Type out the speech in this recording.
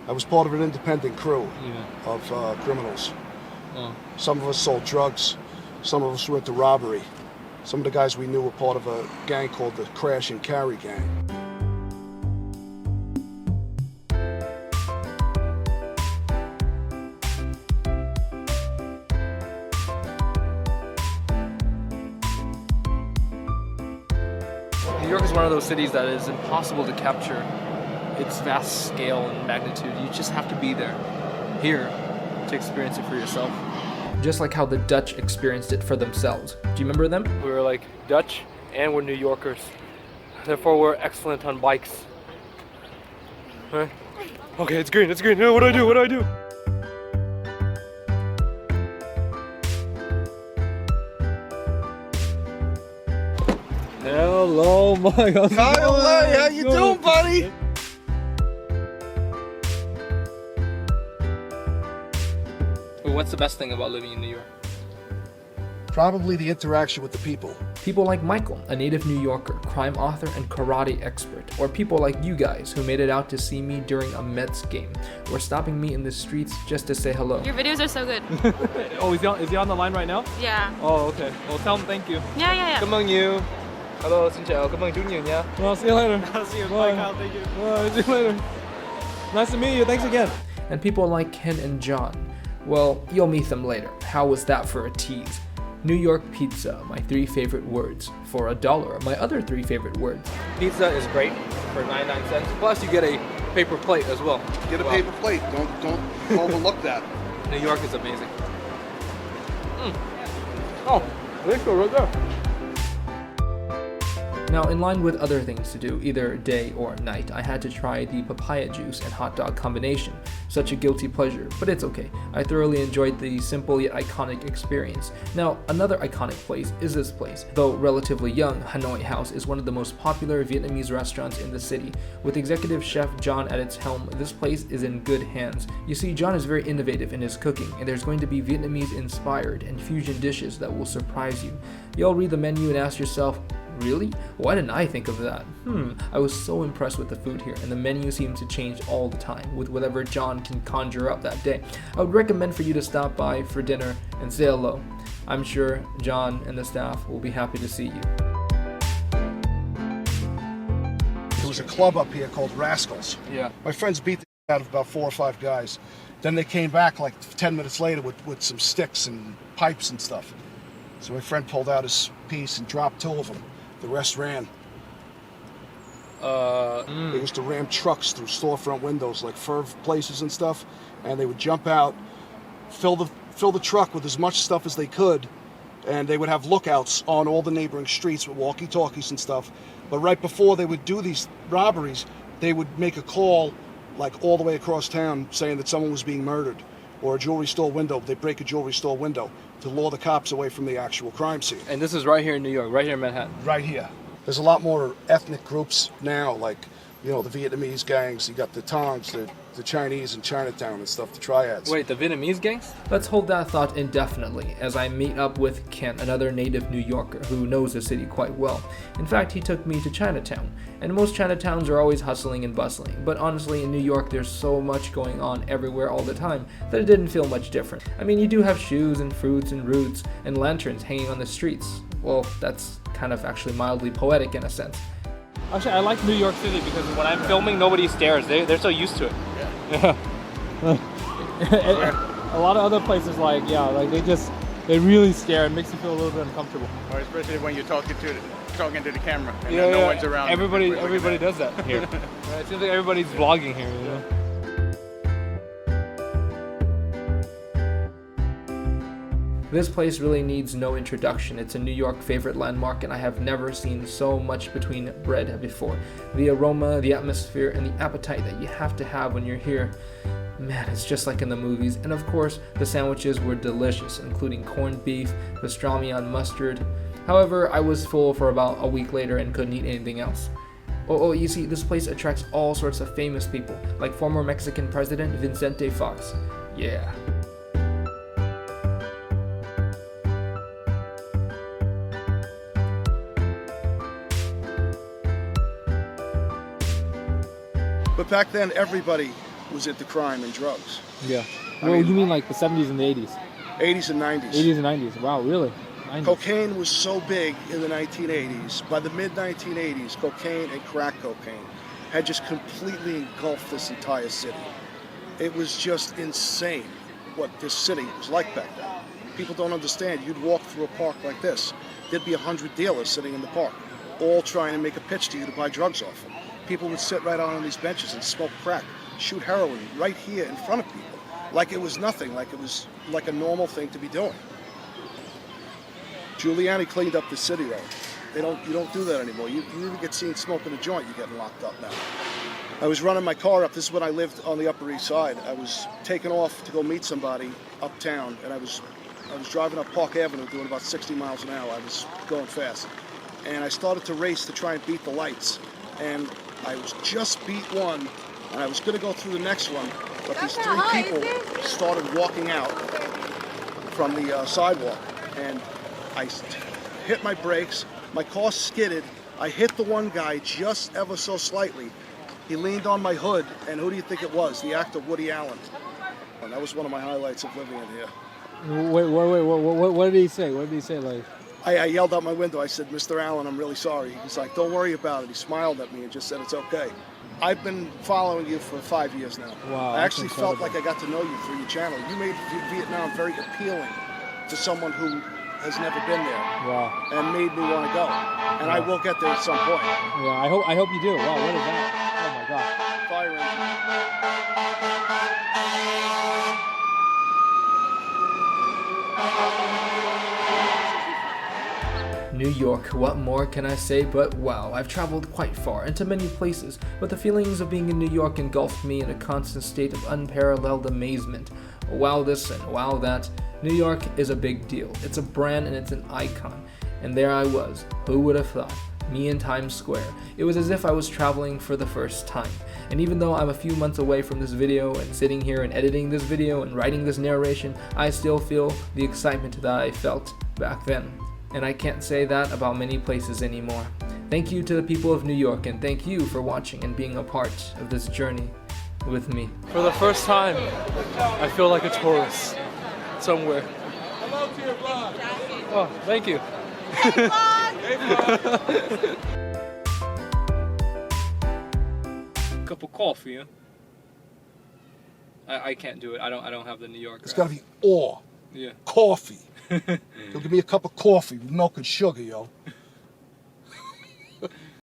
I was part of an independent crew of criminals. Some of us sold drugs. Some of us were into robbery. Some of the guys we knew were part of a gang called the Crash and Carry Gang. New York is one of those cities that is impossible to capture its vast scale and magnitude. You just have to be there, here, to experience it for yourself. Just like how the Dutch experienced it for themselves. Do you remember them? We were like Dutch and we're New Yorkers. Therefore, we're excellent on bikes. Right? Okay, it's green, it's green. What do I do? What do I do? Hello, my God. Kyle, hey, how you doing, buddy? What's the best thing about living in New York? Probably the interaction with the people. People like Michael, a native New Yorker, crime author and karate expert. Or people like you guys who made it out to see me during a Mets game. Or stopping me in the streets just to say hello. Your videos are so good. Oh, is he on the line right now? Yeah. Oh, okay. Well, tell him thank you. Yeah. Cảm ơn nhiều. Hello, xin chào. Cảm ơn chú nhiều nha. Well, see you later. I'll see you. Bye, Kyle. Thank you. Well, see you later. Nice to meet you. Thanks again. And people like Ken and John. Well, you'll meet them later. How was that for a tease? New York pizza, my 3 favorite words. For $1, my other 3 favorite words. Pizza is great for 99 cents. Plus, you get a paper plate as well. Get a paper plate. Don't overlook that. New York is amazing. Oh, let's go right there. Now, in line with other things to do, either day or night, I had to try the papaya juice and hot dog combination. Such a guilty pleasure, but it's okay. I thoroughly enjoyed the simple yet iconic experience. Now, another iconic place is this place. Though relatively young, Hanoi House is one of the most popular Vietnamese restaurants in the city. With executive chef John at its helm, this place is in good hands. You see, John is very innovative in his cooking, and there's going to be Vietnamese-inspired and fusion dishes that will surprise you. You'll read the menu and ask yourself, really? Why didn't I think of that? I was so impressed with the food here, and the menu seems to change all the time with whatever John can conjure up that day. I would recommend for you to stop by for dinner and say hello. I'm sure John and the staff will be happy to see you. There was a club up here called Rascals. Yeah. My friends beat the out of about 4 or 5 guys. Then they came back like 10 minutes later with some sticks and pipes and stuff. So my friend pulled out his piece and dropped 2 of them. The rest ran. They used to ram trucks through storefront windows like fur places and stuff, and they would jump out, fill the truck with as much stuff as they could, and they would have lookouts on all the neighboring streets with walkie-talkies and stuff. But right before they would do these robberies, they would make a call like all the way across town saying that someone was being murdered, or a jewelry store window. They break a jewelry store window to lure the cops away from the actual crime scene. And this is right here in New York, right here in Manhattan. Right here. There's a lot more ethnic groups now, like, you know, the Vietnamese gangs. You got the Tongs, the Chinese in Chinatown and stuff, the triads. Wait, the Vietnamese gangs? Let's hold that thought indefinitely as I meet up with Ken, another native New Yorker who knows the city quite well. In fact, he took me to Chinatown, and most Chinatowns are always hustling and bustling, but honestly in New York there's so much going on everywhere all the time that it didn't feel much different. I mean, you do have shoes and fruits and roots and lanterns hanging on the streets. Well, that's kind of actually mildly poetic in a sense. Actually, I like New York City because when I'm filming, nobody stares. They're so used to it. Yeah. A lot of other places, like they really stare. It makes you feel a little bit uncomfortable. Or especially when you're talking to the camera and no one's around. Everybody does that here. It seems like everybody's vlogging here. You know? This place really needs no introduction. It's a New York favorite landmark, and I have never seen so much between bread before. The aroma, the atmosphere, and the appetite that you have to have when you're here. Man, it's just like in the movies. And of course, the sandwiches were delicious, including corned beef, pastrami on mustard. However, I was full for about a week later and couldn't eat anything else. Oh, you see, this place attracts all sorts of famous people, like former Mexican President Vicente Fox. Yeah. But back then, everybody was into crime and drugs. Yeah. I Well, mean- you mean like the 70s and the 80s? 80s and 90s. 80s and 90s. Wow, really? 90s. Cocaine was so big in the 1980s. By the mid-1980s, cocaine and crack cocaine had just completely engulfed this entire city. It was just insane what this city was like back then. People don't understand. You'd walk through a park like this. There'd be 100 dealers sitting in the park, all trying to make a pitch to you to buy drugs off them. People would sit right out on these benches and smoke crack, shoot heroin right here in front of people, like it was nothing, like it was like a normal thing to be doing. Giuliani cleaned up the city, though. You don't do that anymore. You even get seen smoking a joint, you're getting locked up now. I was running my car up. This is when I lived on the Upper East Side. I was taking off to go meet somebody uptown, and I was driving up Park Avenue doing about 60 miles an hour. I was going fast. And I started to race to try and beat the lights. And I was just beat one, and I was going to go through the next one, but these three people started walking out from the sidewalk. And I hit my brakes. My car skidded. I hit the one guy just ever so slightly. He leaned on my hood, and who do you think it was? The actor Woody Allen. And that was one of my highlights of living in here. Wait, what did he say? What did he say? Like, I yelled out my window. I said, "Mr. Allen, I'm really sorry." He was like, "Don't worry about it." He smiled at me and just said, "It's okay." I've been following you for 5 years now. Wow, I actually that's felt incredible. like I got to know you through your channel. You made Vietnam very appealing to someone who has never been there, wow. and made me want to go. And I will get there at some point. Yeah, I hope you do. Wow, what is that? Oh my God. Fire engine. New York, what more can I say but wow, I've traveled quite far into many places, but the feelings of being in New York engulfed me in a constant state of unparalleled amazement. Wow this and wow that. New York is a big deal. It's a brand and it's an icon. And there I was, who would have thought? Me in Times Square. It was as if I was traveling for the first time. And even though I'm a few months away from this video and sitting here and editing this video and writing this narration, I still feel the excitement that I felt back then. And I can't say that about many places anymore. Thank you to the people of New York, and thank you for watching and being a part of this journey with me. For the first time, I feel like a tourist somewhere. Hello to your vlog. Oh, thank you. Cup of coffee, huh? I can't do it. I don't have the New York. It's got to be Yeah. coffee. You'll give me a cup of coffee with milk and sugar, yo.